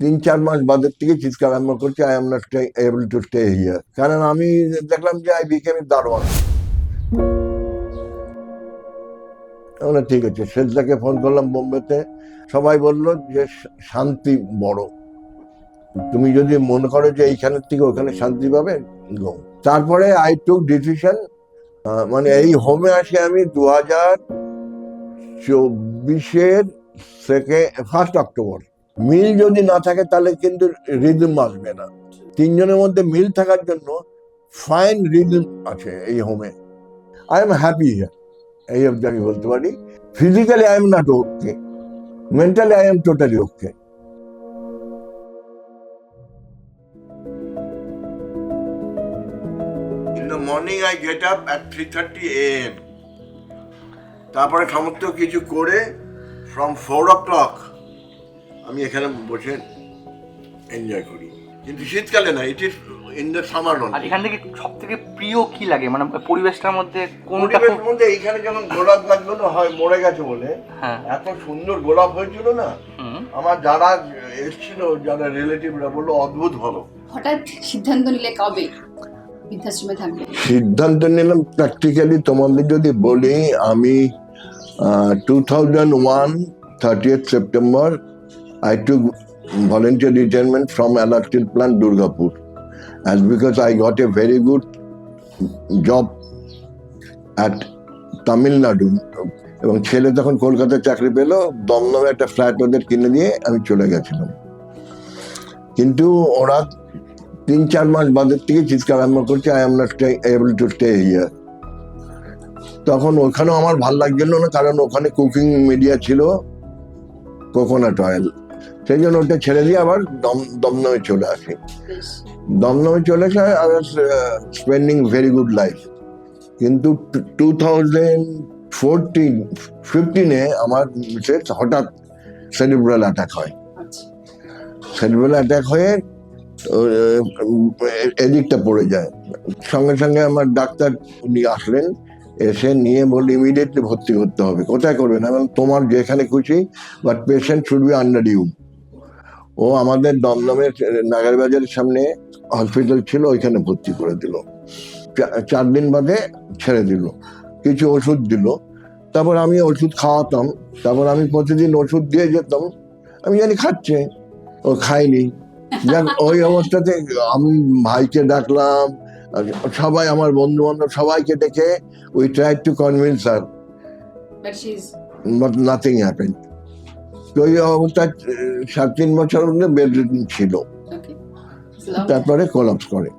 3-4 মাস বাদের থেকে চিৎকার আরম্ভ করছে, I am not able to stay here. কারণ আমি দেখলাম যে আই বিকেম দারোয়ান। ঠিক আছে, শেষদাকে ফোন করলাম বোম্বেতে। সবাই বলল যে শান্তি বড়, তুমি যদি মনে করো যে এইখানের থেকে ওখানে শান্তি পাবে গো। তারপরে আই টুক ডিসিশন, মানে এই হোমে আসি আমি 2024-এর 1 অক্টোবর। মিল যদি না থাকে তাহলে কিন্তু রিদম আসবে না। তিনজনের মধ্যে মিল থাকার জন্য ফাইন রিদম আছে এই হোমে। আই এম হ্যাপি হিয়ার, এই অবধি আমি বলতে পারি। Physically I am not okay, mentally I am totally okay. In the morning I get up at 3:30 AM. তারপরে সমস্ত কিছু করে from 4 o'clock আমি এখানে বসে এনজয় করি। কিন্তু শীতকালে না, it is in the summer only. আর এখান থেকে সব থেকে প্রিয় কি লাগে, মানে পরিবেশটার মধ্যে কোনটা? পরিবেশের মধ্যে এইখানে যেমন গোলাপ গাছগুলো হয় মরে গেছে বলে, হ্যাঁ, এত সুন্দর গোলাপ হয়েছিল না, আমার যারা এসেছিল, যারা রিলেটিভরা বললো অদ্ভুত ভালো। হঠাৎ সিদ্ধান্ত নিলে কবে বৃদ্ধাশ্রমে থাকবে? সিদ্ধান্ত নিলাম প্র্যাকটিক্যালি তোমাদের যদি বলি, আমি 2001 30th September I took volunteer retirement from Alak Steel Plant, Durgapur, and because I got a very good job at Tamil Nadu, এবং ছেলে তখন কলকাতায় চাকরি পেলো, দমদমে একটা ফ্ল্যাট ওদের কিনে দিয়ে আমি চলে গেছিলাম। কিন্তু ওরা 3-4 মাস বাদের থেকে চিৎকার আরম্ভ করছে, I am not able to stay here. তখন ওখানেও আমার ভাল লাগছিল না, কারণ ওখানে কুকিং মিডিয়া ছিল, কোকোনাট অয়েল, সেই জন্য ওটা ছেড়ে দিয়ে আবার দমদমে চলে আসি। দমদমে চলে এসে I was spending very good life. কিন্তু 2015-এ আমার হঠাৎ সেরিব্রাল অ্যাটাক হয়। সেরিব্রাল অ্যাটাক হয়ে এদিকটা পড়ে যায়। সঙ্গে সঙ্গে আমার ডাক্তার উনি আসলেন, এসে নিয়ে বলল ইমিডিয়েটলি ভর্তি করতে হবে। কোথায় করবেন? এবং তোমার যেখানে খুশি, but patient should be under you. ও আমাদের দমদমের নাগারবাজারের সামনে হসপিটাল ছিল, ওইখানে ভর্তি করে দিল। 4 দিন বাদে ছেড়ে দিল, কিছু ওষুধ দিল। তারপর আমি ওষুধ খাওয়াতাম, তারপর আমি প্রতিদিন ওষুধ দিয়ে যেতাম, আমি জানি খাচ্ছে, ও খায়নি। যাক, ওই অবস্থাতে আমি ভাইকে ডাকলাম, সবাই আমার বন্ধু বান্ধব সবাইকে ডেকে we tried to convince her, but nothing happened. তো ওই অবস্থা 7-3 বছর বেড রিডেন ছিল, তারপরে কোলাপস করে।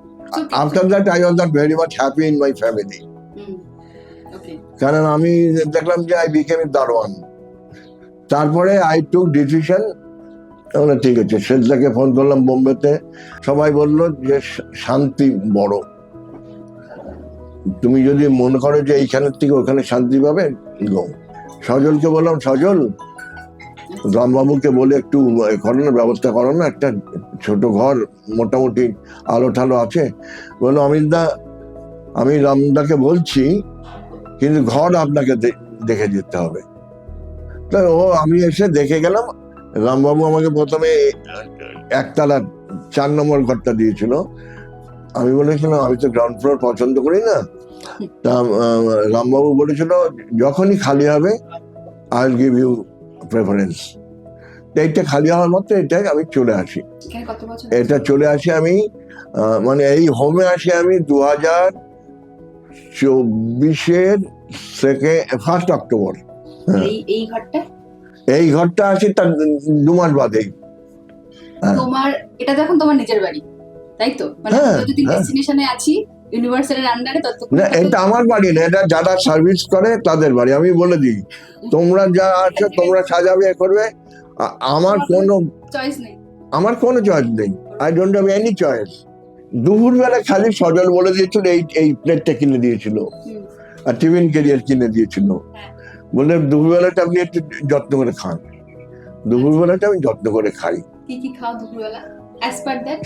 After that I was not very much happy in my family, কারণ আমি দেখলাম যে আই বিকেম দারোয়ান। তারপরে আই টুক ডিসিশন, ঠিক আছে, শেষদাকে ফোন করলাম বোম্বেতে। সবাই বলল যে শান্তি বড়, তুমি যদি মনে করো যে এইখানের থেকে ওখানে শান্তি পাবে গো। সজলকে বললাম, সজল, রামবাবুকে বলে একটু করানোর ব্যবস্থা করো না, একটা ছোট ঘর মোটামুটি আলো ঠালো আছে। বললো অমিতদা, আমি রামদাকে বলছি, কিন্তু ঘর আপনাকে দেখে যেতে হবে। তো আমি এসে দেখে গেলাম। রামবাবু আমাকে প্রথমে 1তলা 4 নম্বর ঘরটা দিয়েছিল। আমি বলেছিলাম আমি তো গ্রাউন্ড ফ্লোর পছন্দ করি না। তা রামবাবু বলেছিল যখনই খালি হবে I will give you preference. এইটা খালি হওয়ার মাত্র এটা আমি চলে আসি। এটা চলে আসি আমি, মানে এই হোমে আসি আমি 2024-এর 1 অক্টোবর। এই ঘরটা আসি তার 2 মাস বাদেই। তোমার এটা দেখুন তোমার নিজের বাড়ি, তাই তো? মানে যদি ডেস্টিনেশনে আছি ইউনিভার্সালের আন্ডারে, না এটা আমার বাড়ি না, এটা যারা সার্ভিস করে তাদের বাড়ি। আমি বলে দিই, তোমরা যা আছো তোমরা সাজাবে করবে, আমার কোনো চয়েস নেই, আমার কোনো চয়েস নেই। I don't have any choice. দুপুরবেলা খালি সজল বলে দিয়েছিল এই প্লেটটা কিনে দিয়েছিল, আর টিফিন ক্যারিয়ার কিনে দিয়েছিল, বলে দুপুরবেলাটা আপনি একটু যত্ন করে খান। দুপুরবেলাটা আমি যত্ন করে খাই। কি কি খাও দুপুরবেলা?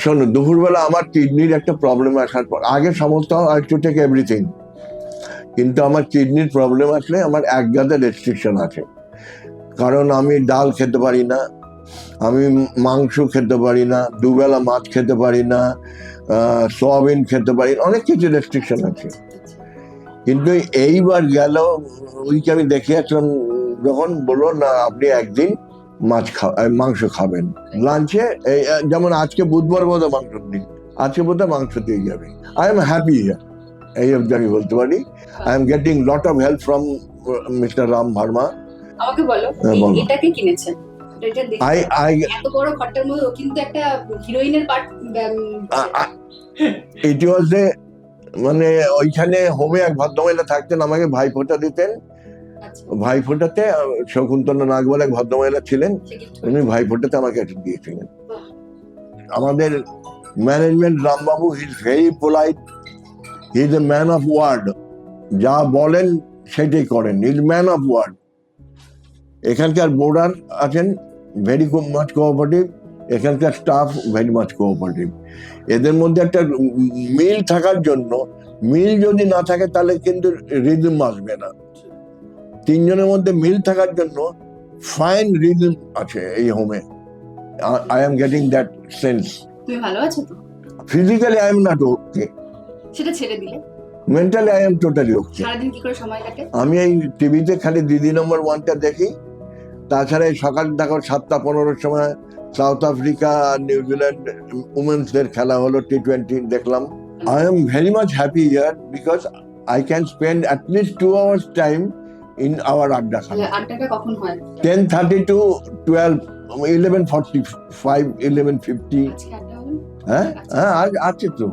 শোনো, দুপুরবেলা আমার কিডনির একটা প্রবলেম আসার পর, আগে সমস্ত আই টু টেক এভরিথিং, কিন্তু আমার কিডনির প্রবলেম আসলে আমার এক গাদা রেস্ট্রিকশন আছে। কারণ আমি ডাল খেতে পারি না, আমি মাংস খেতে পারি না, দুবেলা মাছ খেতে পারি না, সোয়াবিন খেতে পারি না, অনেক কিছু রেস্ট্রিকশন আছে। কিন্তু এইবার গেল ওইকে আমি দেখে আসলাম, যখন বললো না আপনি একদিন মাংস খাবেন লাঞ্চে, যেমন আজকে বুধবার বোধহয় মাংস দিন, আজকে বোধহয় মাংস দিয়ে যাবে। আই এম হ্যাপি হিয়ার, এই অবধি আমি বলতে পারি। I am getting lot of help from mister Ram Verma. আমাকে বলো, বলো। এটাকে কিনেছেন, এটা দেখে I এত বড় ঘরটার মধ্যে ও কিন্তু একটা হিরোইনের পার্ট। it was a মানে ওইখানে হোমে এক ভদ্রমহিলা থাকতেন, আমাকে ভাইফোঁটা দিতেন। আচ্ছা, ভাইফোঁটাতে শকুন্তলা নাগ বলে এক ভদ্রমহিলা ছিলেন, সে gift উনি ভাইফোঁটাতে আমাকে এটা দিয়েছিলেন। আমাদের management Rambabu, he is very polite, he is a man of word, যা বলেন সেটাই করেন, he is man of word. এখানকার বোর্ডার আছেন ভেরি মাচ কোঅপারেটিভ, এখানকার স্টাফ ভেরি মাচ কোঅপারেটিভ। এদের মধ্যে একটা মিল থাকার জন্য, মিল যদি না থাকে তাহলে কিন্তু রিদম আসবে না। তিনজনের মধ্যে মিল থাকার জন্য ফাইন রিদম আছে এই হোমে। I am getting that sense. তুমি ভালো আছো তো? Physically I am not okay, সেটা ছেড়ে দিলে মেন্টালি আই এম টোটালি ওকে। সারাদিন কি করে সময় কাটে? আমি এই টিভিতে খালি দিদি নম্বর 1টা দেখি, তাছাড়া এই সকাল দেখো 7:15 সময় সাউথ আফ্রিকা আর নিউজিল্যান্ড উমেন্সদের খেলা হলো, T20 দেখলাম। I am very much happy here because I can spend at least 2 hours time in our আড্ডা খানা। আড্ডাটা কখন হয়? 10:30 to 12, 11:45, 11:50। আজকে আড্ডা হবে? হ্যাঁ হ্যাঁ, আজ আছে তো,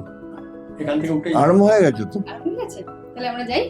এখান থেকে উঠে আরম্ভ হয়ে গেছে তো। আর ঠিক আছে, তাহলে আমরা যাই।